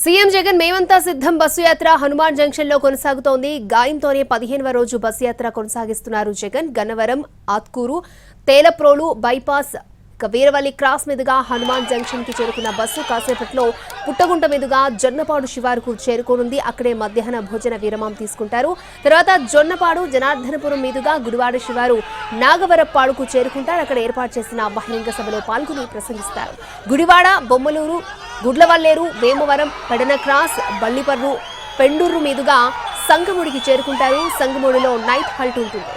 CM Jagan మేమంతా సిద్ధం bus యాత్ర హనుమాన్ జంక్షన్ లో కొనసాగుతోంది. గాయంతోనే 15వ రోజు బస్సు యాత్ర కొనసాగిస్తున్నారు జగన్. గన్నవరం, ఆత్కూరు, తేలప్రోలు బైపాస్, వీరవల్లి క్రాస్ మీదుగా హనుమాన్ జంక్షన్ కి చేరుకున్న బస్సు కాసేపట్లో పుట్టగుంట మీదుగా జొన్నపాడు శివారుకు చేరుకోనుంది. అక్కడే మధ్యాహ్న భోజన విరామం తీసుకుంటారు. తర్వాత జొన్నపాడు, జనార్దనపురం మీదుగా గుడివాడ శివారు నాగవరప్పాడుకు చేరుకుంటారు. అక్కడ ఏర్పాటు చేసిన బహిరంగ సభలో పాల్గొని ప్రసంగిస్తారు. గుడివాడ, బొమ్మలూరు, గుడ్లవల్లేరు, వేమవరం, పెడన క్రాస్, బల్లిపర్రు, పెండూరు మీదుగా సంగముడికి చేరుకుంటారు. సంగముడిలో నైట్ హాల్ట్ ఉంటుంది.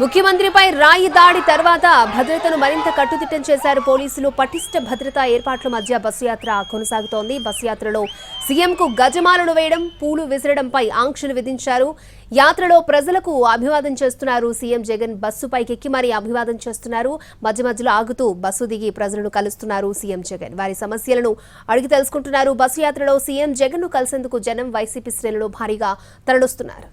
ముఖ్యమంత్రిపై రాయి దాడి తర్వాత భద్రతను మరింత కట్టుదిట్టం చేశారు పోలీసులు. పటిష్ట భద్రతా ఏర్పాట్ల మధ్య బస్సు యాత్ర కొనసాగుతోంది. బస్సు యాత్రలో సీఎంకు గజమాలను వేయడం, పూలు విసరడంపై ఆంక్షలు విధించారు. యాత్రలో ప్రజలకు అభివాదం చేస్తున్నారు సీఎం జగన్. బస్సు పైకెక్కి మరీ అభివాదం చేస్తున్నారు. మధ్య మధ్యలో ఆగుతూ బస్సు దిగి ప్రజలను కలుస్తున్నారు సీఎం జగన్. వారి సమస్యలను అడిగి తెలుసుకుంటున్నారు. బస్సు యాత్రలో సీఎం జగన్ ను కలిసేందుకు జనం వైసీపీ శ్రేణులు భారీగా తరలిస్తున్నారు.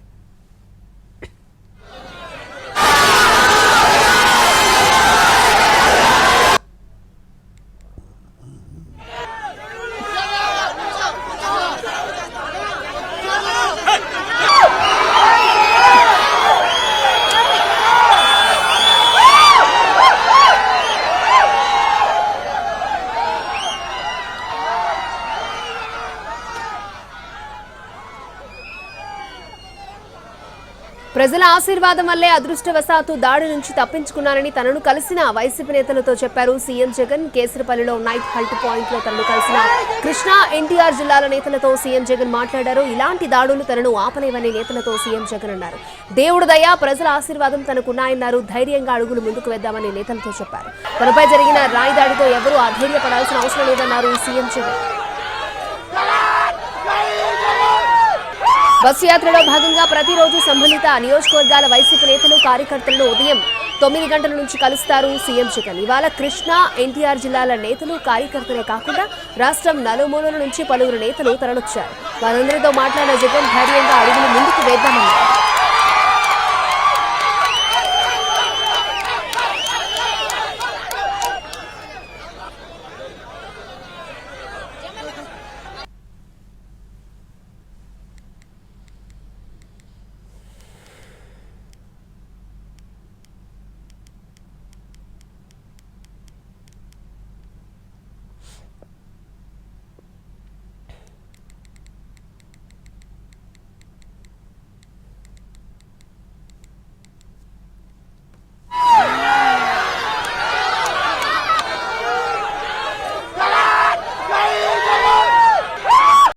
ప్రజల ఆశీర్వాదం వల్లే అదృష్టవశాత్తు దాడి నుంచి తప్పించుకున్నారని తనను కలిసిన వైసీపీ నేతలతో చెప్పారు సీఎం జగన్. కేసరపల్లిలో నైట్ హల్ట్ పాయింట్ లో తనను కలిసిన కృష్ణా, ఎన్టీఆర్ జిల్లాల నేతలతో సీఎం జగన్ మాట్లాడారు. ఇలాంటి దాడులు తనను ఆపలేవని నేతలతో సీఎం జగన్ అన్నారు. దేవుడు దయ, ప్రజల ఆశీర్వాదం తనకున్నాయన్నారు. ధైర్యంగా అడుగులు ముందుకు వేద్దామని నేతలతో చెప్పారు. తనపై జరిగిన రాయి దాడితో ఎవరూ అధైర్యపడాల్సిన అవసరం లేదన్నారు సీఎం జగన్. బస్సు యాత్రలో భాగంగా ప్రతిరోజు సంబంధిత నియోజకవర్గాల వైసీపీ నేతలు, కార్యకర్తలను ఉదయం 9 గంటల నుంచి కలుస్తారు సీఎం జగన్. ఇవాళ కృష్ణా, ఎన్టీఆర్ జిల్లాల నేతలు, కార్యకర్తలే కాకుండా రాష్ట్రం నలుమూలల నుంచి పలువురు నేతలు తరలొచ్చారు. వారందరితో మాట్లాడిన జగన్ ధైర్యంగా అడుగులు ముందుకు వేద్దామన్నారు.